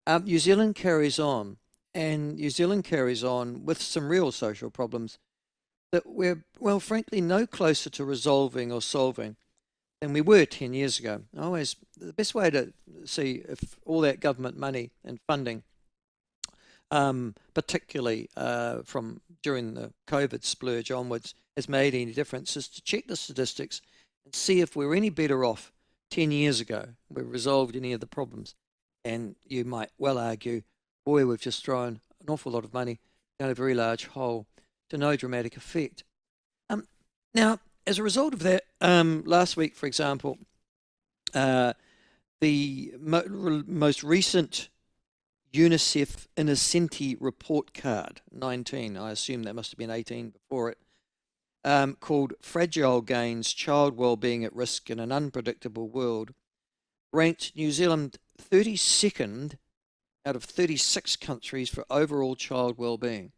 New Zealand carries on, and New Zealand carries on with some real social problems that we're, well, frankly, no closer to resolving or solving than we were 10 years ago. Always, the best way to see if all that government money and funding, particularly from during the COVID splurge onwards, has made any difference is to check the statistics and see if we're any better off 10 years ago. We've resolved any of the problems. And you might well argue, boy, we've just thrown an awful lot of money down a very large hole to no dramatic effect. Now, as a result of that, last week, for example, the most recent UNICEF Innocenti report card, 19, I assume that must have been 18 before it, called Fragile Gains, Child Wellbeing at Risk in an Unpredictable World, ranked New Zealand 32nd out of 36 countries for overall child well-being.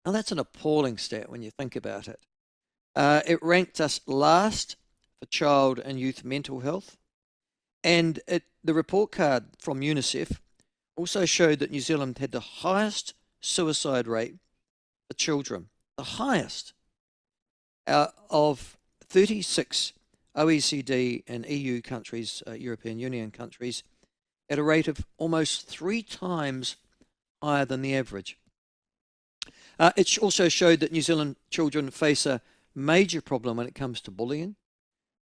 Now that's an appalling stat when you think about it. It ranked us last for child and youth mental health, and the report card from UNICEF also showed that New Zealand had the highest suicide rate for children, the highest of 36 OECD and EU countries, European Union countries, at a rate of almost 3 times higher than the average. It also showed that New Zealand children face a major problem when it comes to bullying,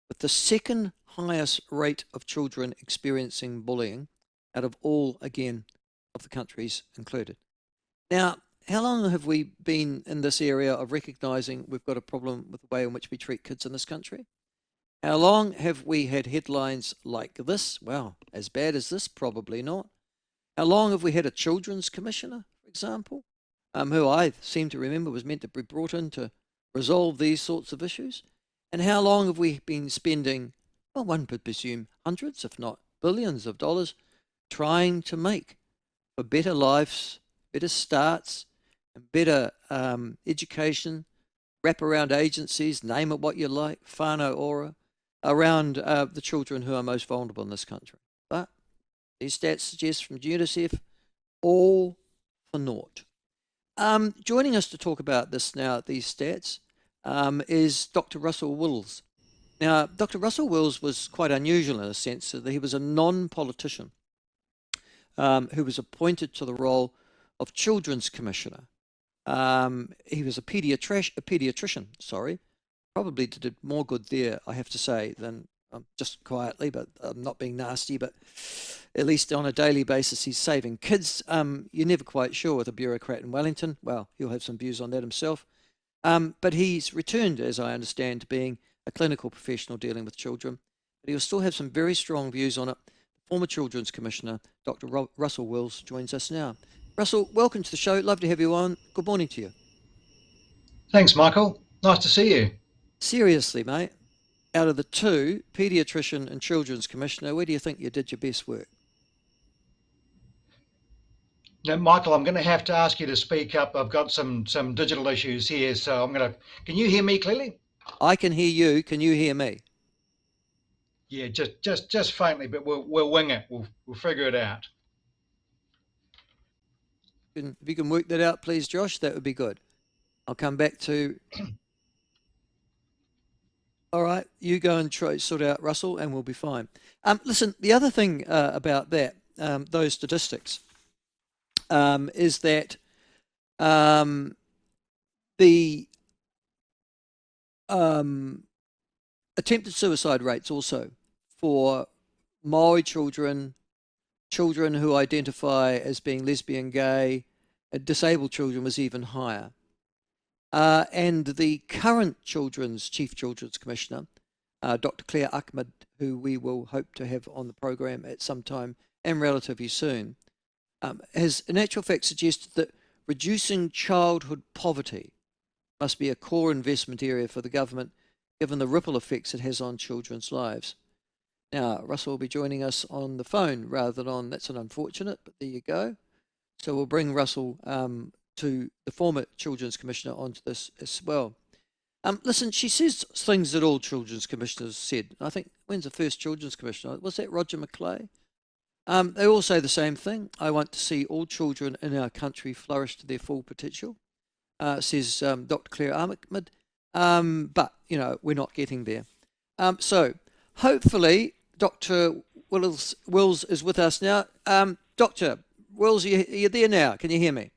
with the second highest rate of children experiencing bullying out of all, again, of the countries included. Now, how long have we been in this area of recognising we've got a problem with the way in which we treat kids in this country? How long have we had headlines like this? Well, as bad as this, probably not. How long have we had a children's commissioner, for example, who I seem to remember was meant to be brought in to resolve these sorts of issues? And how long have we been spending, well, one could presume hundreds, if not billions of dollars, trying to make for better lives, better starts, and better education, wraparound agencies, name it what you like, whānau ora, around the children who are most vulnerable in this country. But these stats suggest from UNICEF, all for naught. Joining us to talk about this now, these stats, is Dr. Russell Wills. Now, Dr. Russell Wills was quite unusual in a sense that he was a non-politician who was appointed to the role of Children's Commissioner. He was a pediatrician, probably did more good there, I have to say, than just quietly, but I'm not being nasty, but at least on a daily basis he's saving kids. You're never quite sure with a bureaucrat in Wellington. Well, he'll have some views on that himself. But he's returned, as I understand, to being a clinical professional dealing with children. But he'll still have some very strong views on it. Former Children's Commissioner, Dr. Russell Wills, joins us now. Russell, welcome to the show. Love to have you on. Good morning to you. Thanks, Michael. Nice to see you. Seriously, mate, out of the two, paediatrician and Children's Commissioner, where do you think you did your best work? Now, Michael, I'm going to have to ask you to speak up. I've got some digital issues here, so Can you hear me clearly? I can hear you. Can you hear me? Yeah, just faintly, but we'll wing it. We'll figure it out. If you can work that out, please, Josh, that would be good. I'll come back to. All right, you go and try sort out Russell, and we'll be fine. Listen, the other thing about that, those statistics, is that the attempted suicide rates also for Maori children, children who identify as being lesbian, gay, disabled children was even higher. And the current Chief Children's Commissioner, Dr. Claire Ahmed, who we will hope to have on the program at some time and relatively soon, has in actual fact suggested that reducing childhood poverty must be a core investment area for the government, given the ripple effects it has on children's lives. Now, Russell will be joining us on the phone rather than on, that's an unfortunate, but there you go. So we'll bring Russell to the former Children's Commissioner onto this as well. Listen, she says things that all Children's Commissioners said. I think, when's the first Children's Commissioner? Was that Roger McClay? They all say the same thing. I want to see all children in our country flourish to their full potential, says Dr. Claire Ahmed. But, we're not getting there. So hopefully Dr. Wills is with us now. Dr. Wills, are you there now? Can you hear me?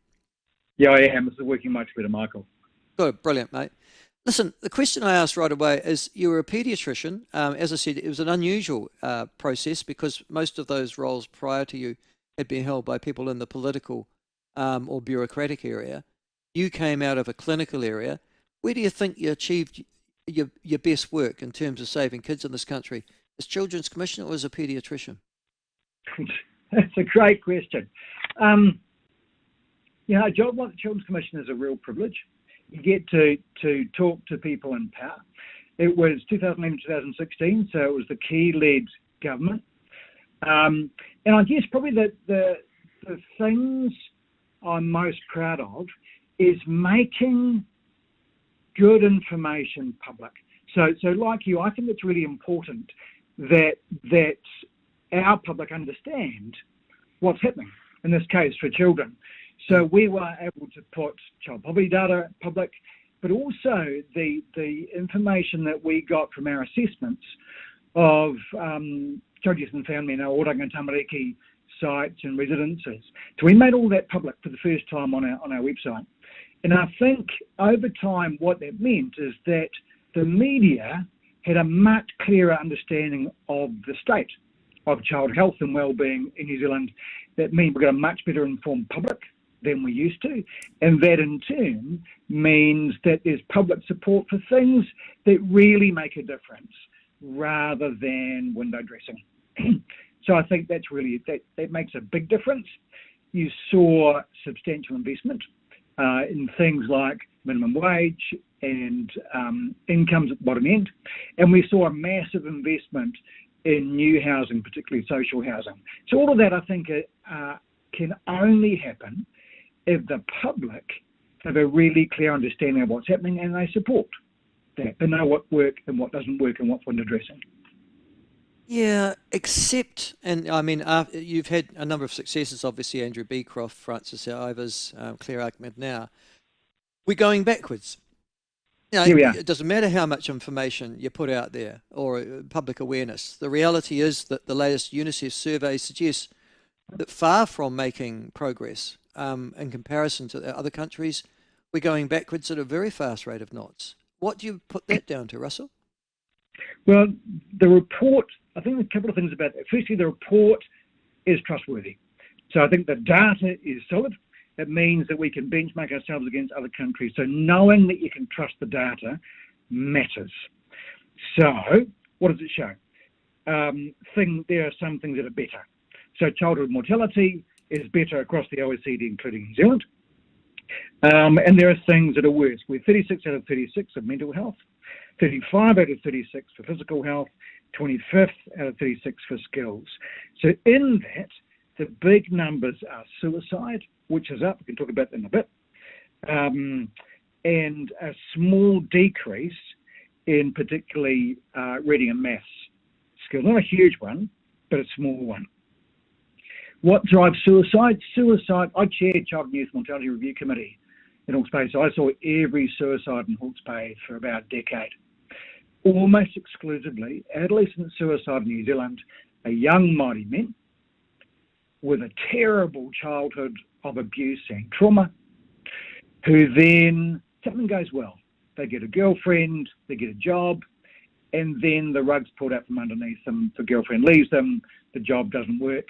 Yeah, I am. This is working much better, Michael. Good, brilliant, mate. Listen, the question I asked right away is, you were a paediatrician. As I said, it was an unusual process because most of those roles prior to you had been held by people in the political or bureaucratic area. You came out of a clinical area. Where do you think you achieved your best work in terms of saving kids in this country? As Children's Commissioner or as a paediatrician? That's a great question. A job like the Children's Commission is a real privilege. You get to talk to people in power. It was 2011, 2016, so it was the Key-led government. And I guess probably the things I'm most proud of is making good information public. So like you, I think it's really important that our public understand what's happening, in this case for children. So we were able to put child poverty data public, but also the information that we got from our assessments of child youth and family in our Oranga and Tamariki sites and residences. So we made all that public for the first time on our website. And I think over time what that meant is that the media had a much clearer understanding of the state of child health and wellbeing in New Zealand. That means we've got a much better informed public than we used to, and that in turn means that there's public support for things that really make a difference rather than window dressing. So I think that's really, that makes a big difference. You saw substantial investment in things like minimum wage and incomes at the bottom end, and we saw a massive investment in new housing, particularly social housing. So all of that I think can only happen if the public have a really clear understanding of what's happening and they support that. They know what works and what doesn't work and what's window dressing. Yeah, except, and I mean, you've had a number of successes, obviously, Andrew Beecroft, Francis Ivers, Claire Ahmed now. We're going backwards. Here we are. It doesn't matter how much information you put out there or public awareness. The reality is that the latest UNICEF survey suggests that far from making progress in comparison to other countries, we're going backwards at a very fast rate of knots. What do you put that down to, Russell? Well, the report, I think a couple of things about that. Firstly, the report is trustworthy. So I think the data is solid. It means that we can benchmark ourselves against other countries. So knowing that you can trust the data matters. So what does it show? There are some things that are better. So childhood mortality is better across the OECD, including New Zealand. And there are things that are worse. We're 36 out of 36 of mental health, 35 out of 36 for physical health, 25th out of 36 for skills. So in that, the big numbers are suicide, which is up. We can talk about that in a bit. And a small decrease in particularly reading and maths skills. Not a huge one, but a small one. What drives suicide? Suicide, I chaired Child and Youth Mortality Review Committee in Hawke's Bay, so I saw every suicide in Hawke's Bay for about a decade. Almost exclusively, adolescent suicide in New Zealand are young Māori men with a terrible childhood of abuse and trauma, who then, something goes well. They get a girlfriend, they get a job, and then the rug's pulled out from underneath them. The girlfriend leaves them, the job doesn't work,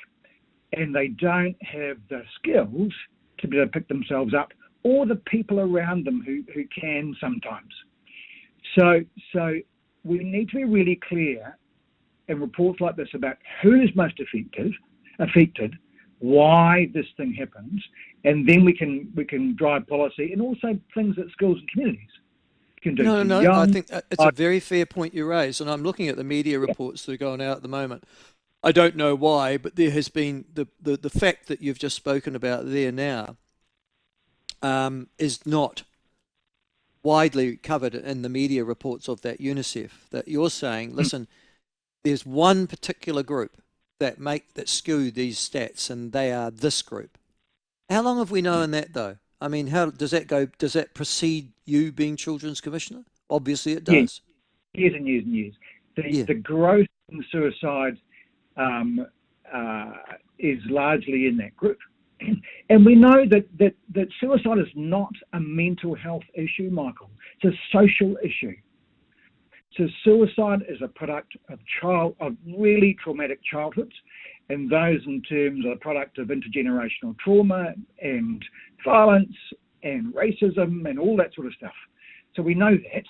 and they don't have the skills to be able to pick themselves up, or the people around them who can sometimes. So we need to be really clear in reports like this about who's most affected, why this thing happens, and then we can drive policy and also things that schools and communities can do. No, I think it's a very fair point you raise, and I'm looking at the media reports that are going out at the moment. I don't know why, but there has been the fact that you've just spoken about there now is not widely covered in the media reports of that UNICEF, that you're saying, listen, there's one particular group that skew these stats, and they are this group. How long have we known that, though? I mean, how does that go? Does that precede you being Children's Commissioner? Obviously, it does. Years and years and years. Yeah. The growth in suicide is largely in that group. And we know that suicide is not a mental health issue, Michael. It's a social issue. So suicide is a product of really traumatic childhoods, and those in terms are a product of intergenerational trauma and violence and racism and all that sort of stuff. So we know that.